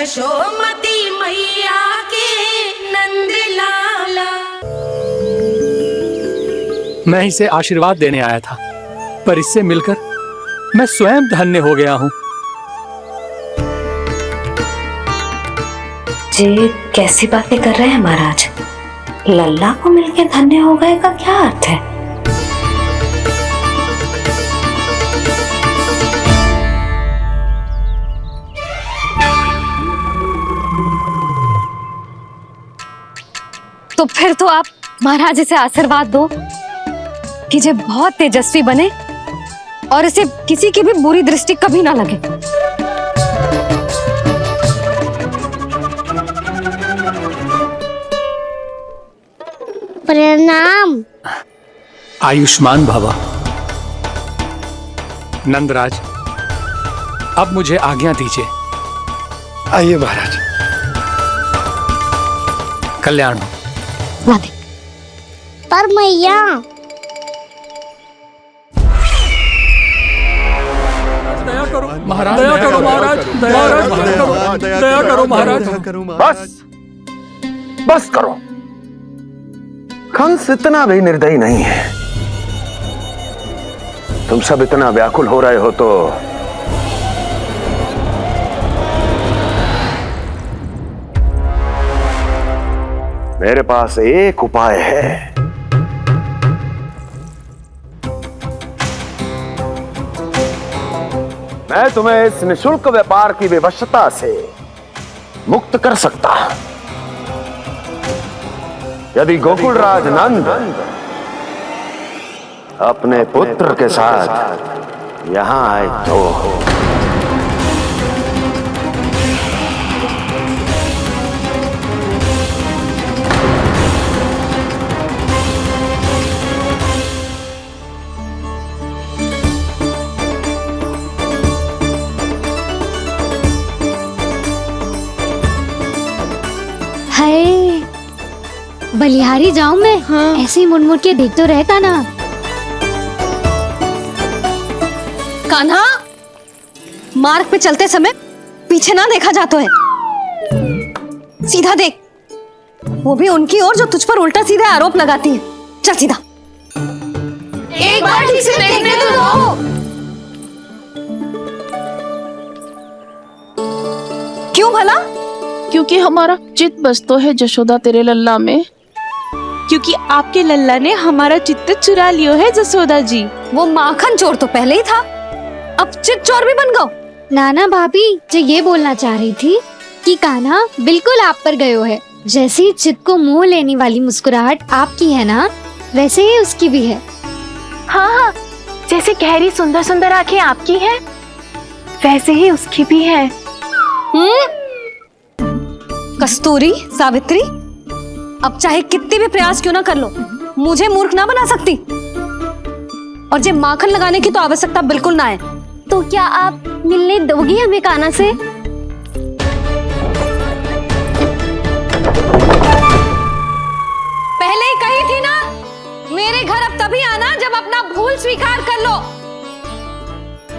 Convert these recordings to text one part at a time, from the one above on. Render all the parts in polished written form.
यशोमती मैया के नंद लाला। मैं इसे आशीर्वाद देने आया था, पर इससे मिलकर मैं स्वयं धन्य हो गया हूँ। जी कैसी बातें कर रहे हैं महाराज? लल्ला को मिलके धन्य हो गए का क्या अर्थ है? तो फिर तो आप महाराज इसे आशीर्वाद दो कि ये बहुत तेजस्वी बने और इसे किसी की भी बुरी दृष्टि कभी ना लगे। प्रणाम। आयुष्मान भव। नंदराज, अब मुझे आज्ञा दीजिए। आइए महाराज। कल्याण हो। पर मैया दया करो महाराज, दया करो महाराज, दया करो महाराज। बस करो। कंस इतना भी निर्दयी नहीं है। तुम सब इतना व्याकुल हो रहे हो तो मेरे पास एक उपाय है। मैं तुम्हें इस निःशुल्क व्यापार की विवशता से मुक्त कर सकता। यदि गोकुलराज नंद अपने पुत्र के साथ यहां आए तो बलिहारी जाऊं मैं? हाँ। ऐसे ही मुड़ के देख तो रहता ना। कान्हा, मार्ग पे चलते समय पीछे ना देखा जाता है, सीधा देख। वो भी उनकी ओर जो तुझ पर उल्टा सीधे आरोप लगाती है। चल सीधा। एक बार ठीक से देखने तो दो। क्यों भला? क्योंकि हमारा चित्त बसतो है जशोदा तेरे लल्ला में। क्योंकि आपके लल्ला ने हमारा चित्त चुरा लियो है जसोदा जी। वो माखन चोर तो पहले ही था, अब चित्त चोर भी बन गो। नाना भाभी जो ये बोलना चाह रही थी कि कान्हा बिल्कुल आप पर गयो है। जैसे ही चित्त को मोह लेने वाली मुस्कुराहट आपकी है ना, वैसे ही उसकी भी है। हाँ हाँ, जैसे गहरी सुंदर सुंदर आंखें आपकी हैं, वैसे ही उसकी भी है। कस्तूरी, सावित्री, अब चाहे कितने भी प्रयास क्यों ना कर लो, मुझे मूर्ख ना बना सकती। और जे माखन लगाने की तो आवश्यकता बिल्कुल ना है। तो क्या आप मिलने दोगी हमें कान्हा से? पहले ही कही थी ना, मेरे घर अब तभी आना जब अपना भूल स्वीकार कर लो।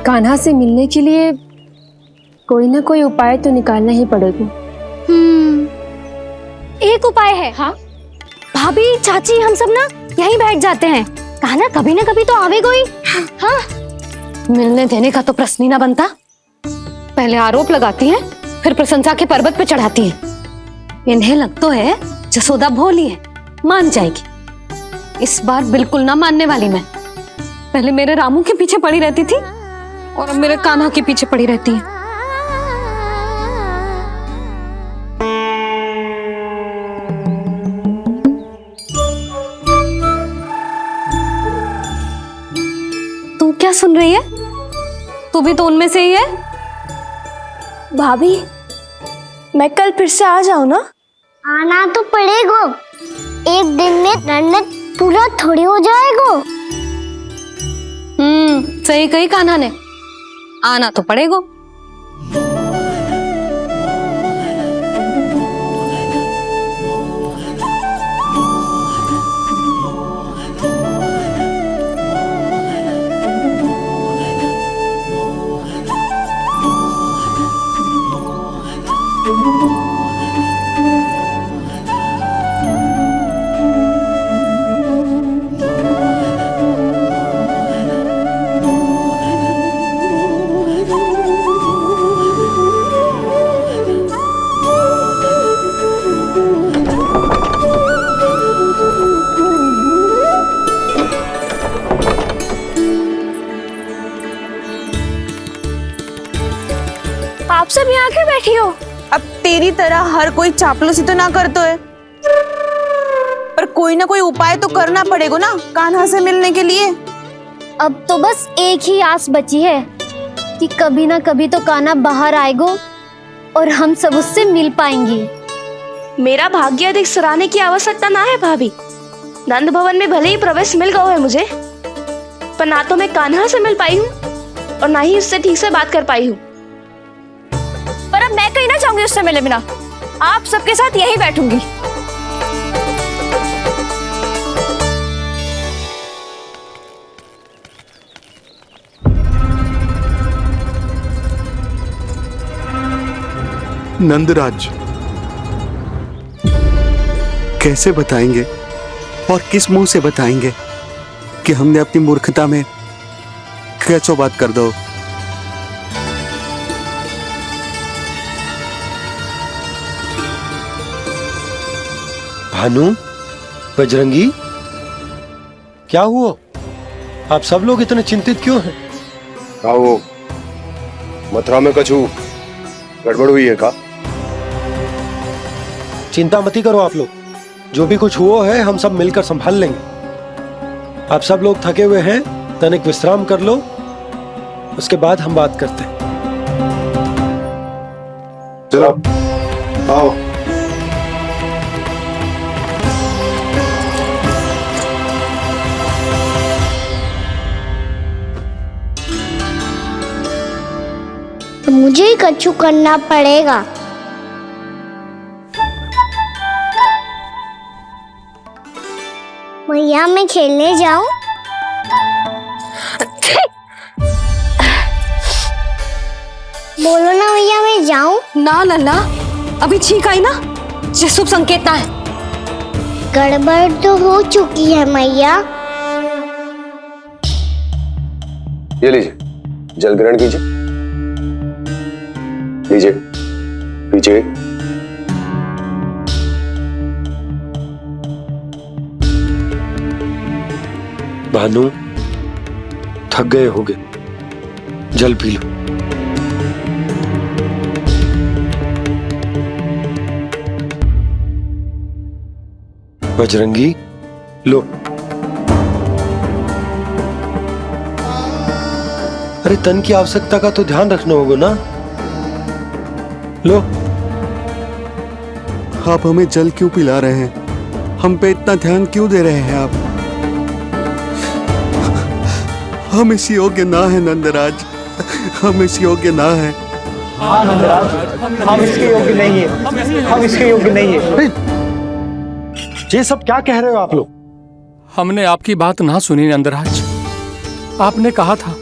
कान्हा से मिलने के लिए कोई ना कोई उपाय तो निकालना ही पड़ेगा। एक उपाय है। हाँ? भाभी, चाची, हम सब ना यहीं बैठ जाते हैं। कान्हा कभी ना कभी तो आवेगा ही। हाँ? मिलने देने का तो प्रश्न ही ना बनता। पहले आरोप लगाती हैं, फिर प्रशंसा के पर्वत पे चढ़ाती हैं। इन्हें लगता है जसोदा भोली है, मान जाएगी। इस बार बिल्कुल ना मानने वाली मैं। पहले मेरे रामू के पीछे पड़ी रहती थी और अब मेरे कान्हा के पीछे पड़ी रहती है। तू क्या सुन रही है? तू भी तो उनमें से ही है। भाभी, मैं कल फिर से आ जाऊं ना? आना तो पड़ेगा। एक दिन में नन्नत पूरा थोड़ी हो जाएगा। सही कही कान्हा ने, आना तो पड़ेगा। आप सब यहाँ क्यों बैठी हो? अब तेरी तरह हर कोई चापलूसी तो ना करतो है, पर कोई ना कोई उपाय तो करना पड़ेगा ना कान्हा से मिलने के लिए। अब तो बस एक ही आस बची है कि कभी ना कभी तो कान्हा बाहर आएगा और हम सब उससे मिल पाएंगे। मेरा भाग्य अधिक सराहने की आवश्यकता ना है भाभी। नंद भवन में भले ही प्रवेश मिल गया है मुझे, पर ना तो मैं कान्हा से मिल पाई हूँ और ना ही उससे ठीक से बात कर पाई हूँ। पर अब मैं कहीं ना चाहूंगी उससे मिले बिना। आप सबके साथ यहीं बैठूंगी। नंदराज, कैसे बताएंगे और किस मुंह से बताएंगे कि हमने अपनी मूर्खता में कैसो बात कर दो। भानु, बजरंगी, क्या हुआ? आप सब लोग इतने चिंतित क्यों हैं? आओ, मथुरा में कछु गड़बड़ हुई है का? चिंता मती करो आप लोग, जो भी कुछ हुआ है हम सब मिलकर संभाल लेंगे। आप सब लोग थके हुए हैं, तनिक विश्राम कर लो, उसके बाद हम बात करते हैं। चलो आओ। मुझे ही कछु करना पड़ेगा। भैया मैं खेलने जाऊं? बोलो ना भैया मैं जाऊं? ना लल्ला, अभी छींक आई ना, ये शुभ संकेत ना है। गड़बड़ तो हो चुकी है मैया। ये लीजिए, जल ग्रहण कीजिए। लीजिए, पीछे। भानु, थक गए होगे, जल पी लो। बजरंगी, लो। अरे तन की आवश्यकता का तो ध्यान रखना होगा ना, लो। आप हमें जल क्यों पिला रहे हैं? हम पे इतना ध्यान क्यों दे रहे हैं आप? हम इस योग्य ना है नंदराज, हम इस योग्य ना है। हाँ नंदराज, हम इसके योग्य नहीं है, हम इसके योग्य नहीं है। ये सब क्या कह रहे हो आप लोग? हमने आपकी बात ना सुनी नंदराज। आपने कहा था,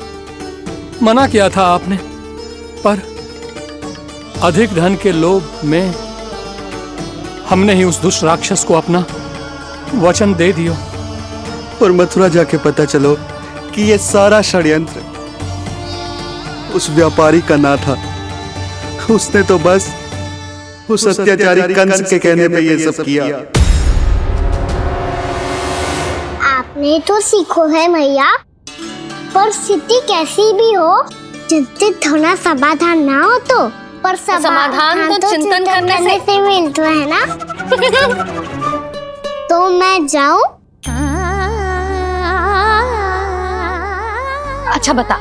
मना किया था आपने, पर अधिक धन के लोभ में हमने ही उस दुष्ट राक्षस को अपना वचन दे दियो। पर मथुरा जाके पता चलो कि ये सारा षड्यंत्र उस व्यापारी का ना था। उसने तो बस उस अत्याचारी कंस के कहने पे ये सब किया। आपने तो सीखो है भैया, पर स्थिति कैसी भी हो, चिंतित होना समाधान ना हो तो, पर समाधान तो चिंतन करने से मिलता है ना। तो मैं जाऊं? अच्छा बता,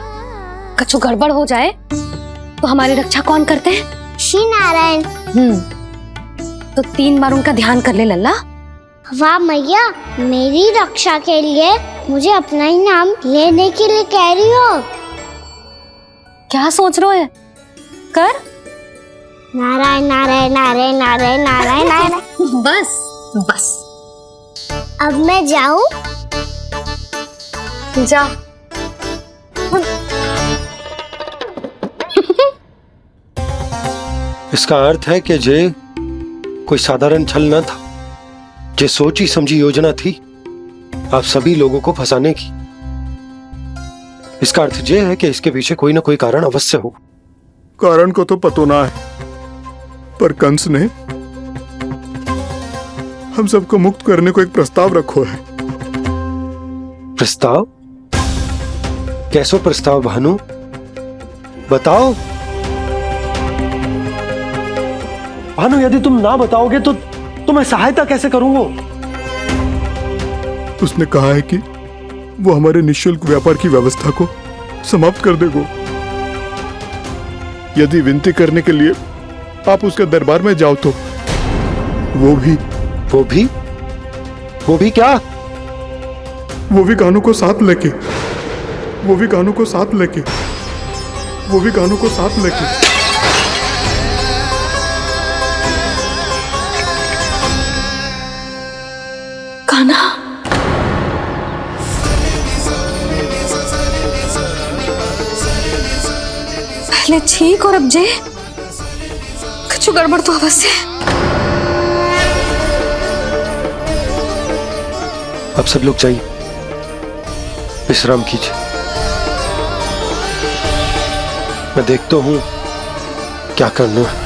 कछु गड़बड़ हो जाए तो हमारी रक्षा कौन करते हैं? श्री नारायण। तो 3 बार उनका ध्यान कर ले लल्ला। वाह मैया, मेरी रक्षा के लिए मुझे अपना ही नाम लेने के लिए कह रही हो? क्या सोच रहे हो? कर। नारायण नारायण नारायण नारायण नारायण नारायण। बस बस। अब मैं जाऊं? जा। इस उसका अर्थ है कि जे कोई साधारण छल न था, जे सोची समझी योजना थी आप सभी लोगों को फंसाने की। इसका अर्थ ये है कि इसके पीछे कोई ना कोई कारण अवश्य हो। कारण को तो पतो ना है, पर कंस ने हम सबको मुक्त करने को एक प्रस्ताव रखो है। प्रस्ताव? कैसो प्रस्ताव भानु, बताओ। भानु, यदि तुम ना बताओगे तो तुम्हें सहायता कैसे करूंगा? उसने कहा है कि वो हमारे निःशुल्क व्यापार की व्यवस्था को समाप्त कर देगा यदि विनती करने के लिए आप उसके दरबार में जाओ तो। वो भी क्या? वो भी कानों को साथ लेके, वो भी कानों को साथ लेके, वो भी कानों को साथ लेके। कान्हा, पहले ठीक और अब जे कुछ गड़बड़ तो अवश्य है। अब सब लोग जाइए, विश्राम कीजिए। मैं देखता हूं क्या करना है।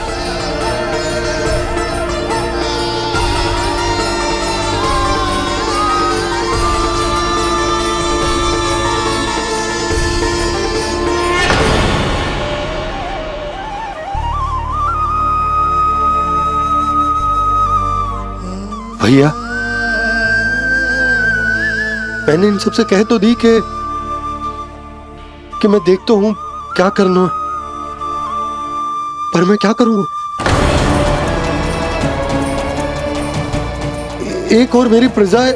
भैया, मैंने इन सबसे कह तो दी कि मैं देखता हूं क्या करना, पर मैं क्या करूंगा? एक और मेरी प्रजा है,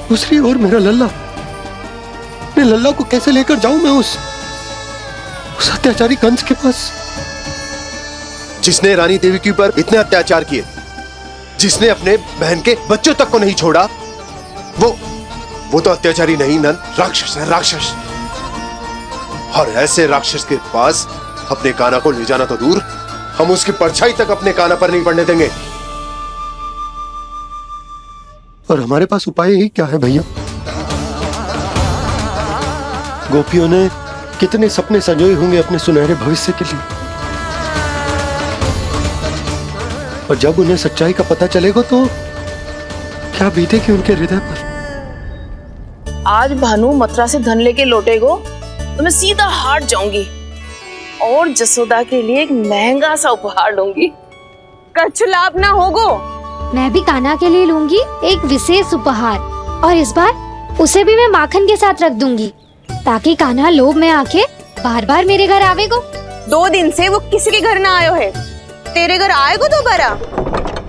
दूसरी ओर मेरा लल्ला। मैं लल्ला को कैसे लेकर जाऊं मैं उस अत्याचारी कंस के पास, जिसने रानी देवी के ऊपर इतने अत्याचार किए, जिसने अपने बहन के बच्चों तक को नहीं छोड़ा। वो तो अत्याचारी नहीं नन, राक्षस है, राक्षस। और ऐसे राक्षस के पास अपने कान्हा को ले जाना तो दूर, हम उसकी परछाई तक अपने कान्हा पर नहीं पड़ने देंगे। और हमारे पास उपाय ही क्या है भैया? गोपियों ने कितने सपने संजोए होंगे अपने सुनहरे भविष्य के लिए, और जब उन्हें सच्चाई का पता चलेगा तो क्या बीतेगी उनके हृदय पर। आज भानु मथुरा से धन लेके लौटेगो तो मैं सीधा हाट जाऊंगी और जसोदा के लिए एक महंगा सा उपहार दूंगी। कछु लाभ ना होगो। मैं भी कान्हा के लिए लूंगी एक विशेष उपहार, और इस बार उसे भी मैं माखन के साथ रख दूंगी, ताकि कान्हा लोभ में आके बार बार मेरे घर आवेगो। 2 दिन से वो किसी के घर ना आयो है, तेरे घर आएगो दोबारा?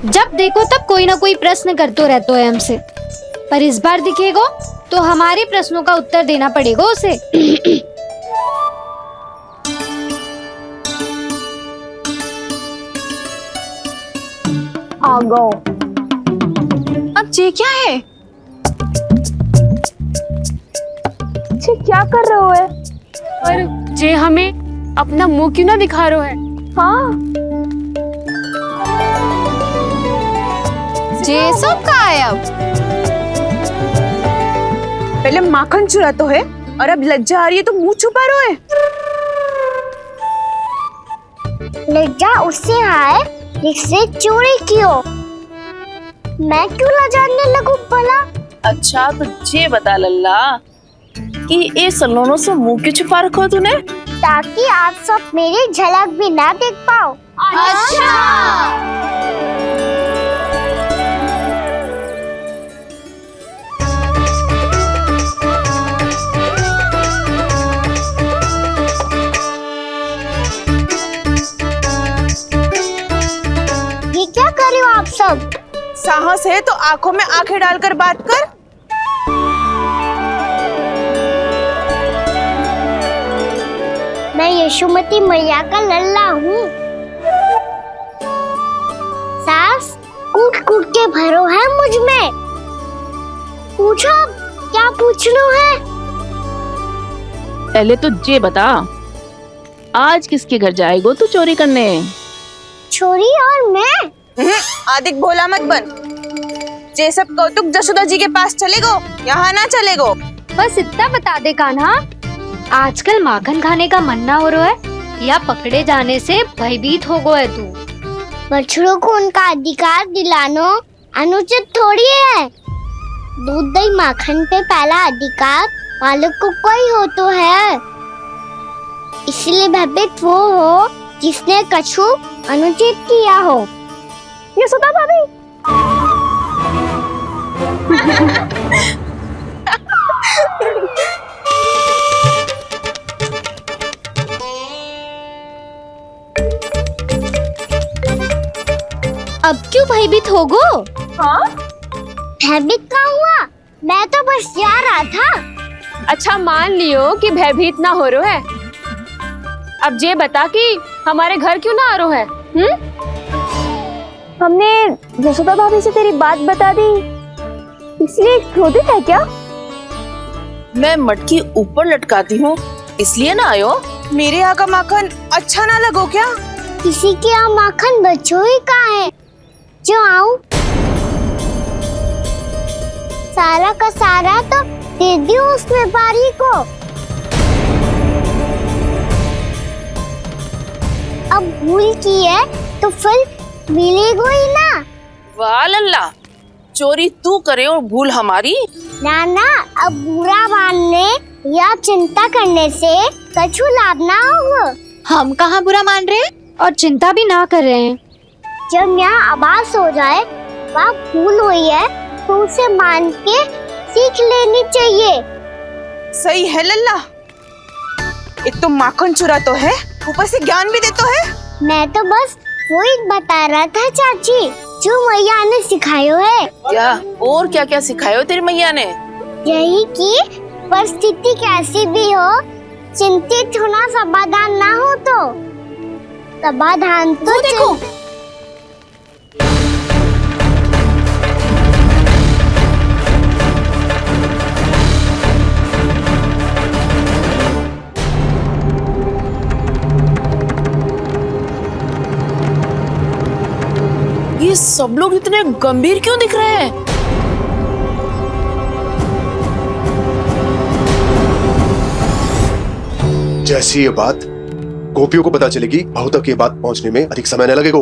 जब देखो तब कोई ना कोई प्रश्न करते रहते है हमसे, पर इस बार दिखेगो तो हमारे प्रश्नों का उत्तर देना पड़ेगा उसे। आ गो। अब जे क्या है? जे क्या कर रहे हो है? पर जे हमें अपना मुंह क्यों ना दिखा रहे है? हाँ, जे सब का है अब? पहले माखन चुरा तो है, और अब लज्जा आ रही है तो मुंह छुपा रहे है। लज्जा उससे है जिससे चोरी कियो। मैं क्यों लजाने लगूं भला? अच्छा तो ये बता लल्ला कि ये सलोनों से मुंह क्यों छुपा रखो तूने? ताकि आप सब मेरी झलक भी ना देख पाओ। अच्छा। ये क्या कर रहे हो आप सब? साहस है तो आंखों में आंखें डालकर बात कर। मैं यशोमती मैया का लल्ला हूँ। सास कूट कूट के भरो है मुझ में। पूछो क्या पूछना है? पहले तो ये बता, आज किसके घर जाएगो तू चोरी करने? छोरी और मैं। आदिक भोला मत बन। जे सब कौतुक जसोदा जी के पास चलेगो, यहाँ ना चलेगो। बस इतना बता दे कान्हा, आजकल माखन खाने का मन ना हो रहा है या पकड़े जाने से भयभीत हो गया है तू? बछड़ों को उनका अधिकार दिलाना अनुचित थोड़ी है। दूध दही माखन पे पहला अधिकार मालिक को कोई हो तो है। इसलिए भयभीत वो हो जिसने कछु अनुचित किया हो। यशोदा भाभी अब क्यों भयभीत हो गो? हाँ? भयभीत का हुआ? मैं तो बस जा रहा था। अच्छा मान लियो कि भयभीत ना हो रहा है। अब ये बता कि हमारे घर क्यों ना आ रहा है? हमने यशोदा भाभी से तेरी बात बता दी, इसलिए क्रोधित है क्या? मैं मटकी ऊपर लटकाती हूँ इसलिए ना आयो। मेरे यहाँ का माखन अच्छा ना लगो क्या? किसी के यहाँ माखन बच्चों ही कहाँ है जो आऊं? सारा का सारा तो दे दियो उस व्यापारी को। अब भूल की है तो फल मिलेगा ही ना। वाह लल्ला, चोरी तू करे और भूल हमारी। ना ना, अब बुरा मानने या चिंता करने से कछु लाभ ना होगा। हम कहाँ बुरा मान रहे हैं और चिंता भी ना कर रहे हैं। जब यहाँ आभास हो जाए वहाँ भूल हुई है तो उसे मान के सीख लेनी चाहिए। सही है लल्ला, एक तो माखन चुरा तो है, ऊपर से ज्ञान भी देता है। मैं तो बस वही बता रहा था चाची जो मैया ने सिखायो है। क्या और क्या क्या सिखायो तेरी मैया ने? यही कि परिस्थिति कैसी भी हो चिंतित होना समाधान ना हो तो समाधान तो देखो। ये सब लोग इतने गंभीर क्यों दिख रहे हैं? जैसी ये बात गोपियों को पता चलेगी, बहू तक ये बात पहुंचने में अधिक समय न लगेगा।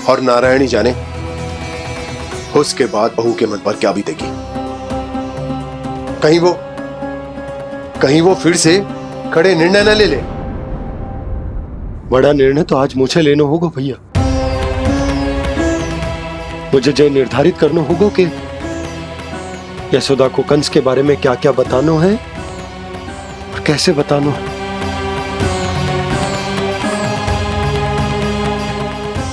और नारायण ही जाने उसके बाद बहू के मन पर क्या बीतेगी। कहीं वो फिर से खड़े निर्णय न ले ले। बड़ा निर्णय तो आज मुझे लेना होगा भैया। मुझे जो निर्धारित करना होगा कि यशोदा को कंस के बारे में क्या क्या बताना है और कैसे बताना है।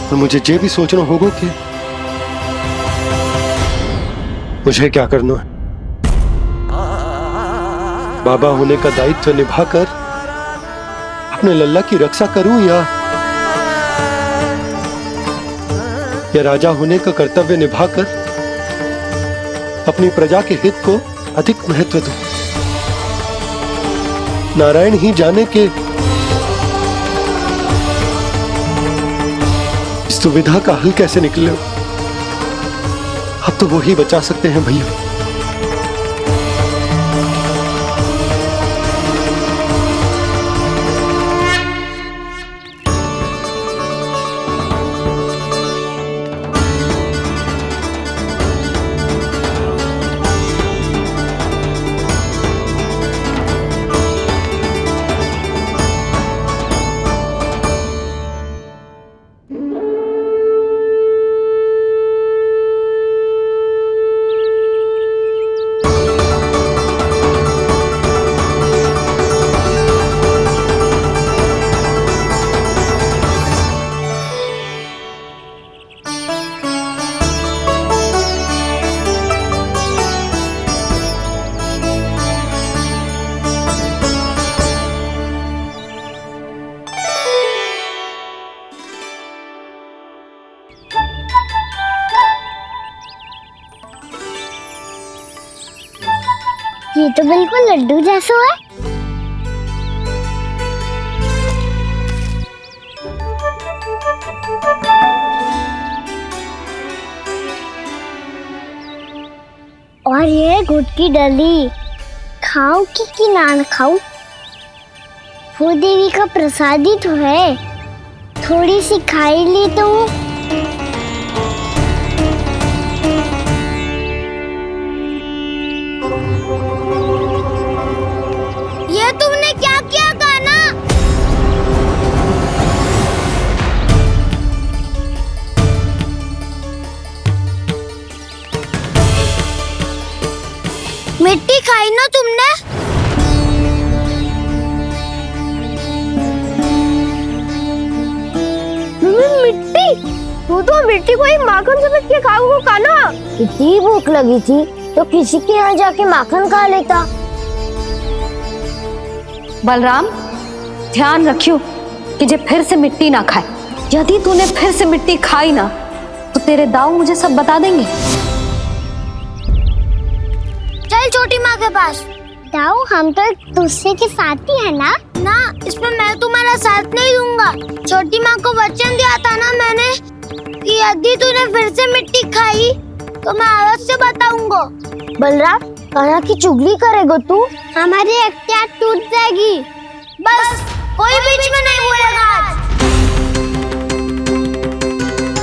और मुझे ये भी सोचना होगा कि मुझे क्या करना है। बाबा होने का दायित्व निभाकर अपने लल्ला की रक्षा करूं या राजा होने का कर्तव्य निभाकर अपनी प्रजा के हित को अधिक महत्व दूं। नारायण ही जाने के इस दुविधा का हल कैसे निकले। अब तो वो ही बचा सकते हैं भैया। ये तो बिल्कुल लड्डू जैसा है। और ये गुड़ की डली खाऊं कि ना खाऊं? वो देवी का प्रसाद ही तो है, थोड़ी सी खाई ली तो। ये तुमने क्या किया कान्हा? मिट्टी खाई ना तुमने? मिट्टी? तू तो मिट्टी को ही माखन समेट के खाओगे कान्हा। इतनी भूख लगी थी तो किसी के यहाँ जाके माखन खा लेता। बलराम, ध्यान रखियो कि जे फिर से मिट्टी ना खाए। यदि तूने फिर से मिट्टी खाई ना तो तेरे दाऊ मुझे सब बता देंगे। चल छोटी माँ के पास। दाऊ, हम तो एक दूसरे के साथी है ना? ना, इसमें मैं तुम्हारा साथ नहीं दूंगा। छोटी माँ को वचन दिया था ना मैंने कि यदि तूने फिर से मिट्टी खाई तो मैं आवाज से बताऊंगा। बलराम, कान्हा की चुगली करेगा तू? हमारी अख्तियार टूट जाएगी। बस कोई बीच में नहीं बोलेगा आज।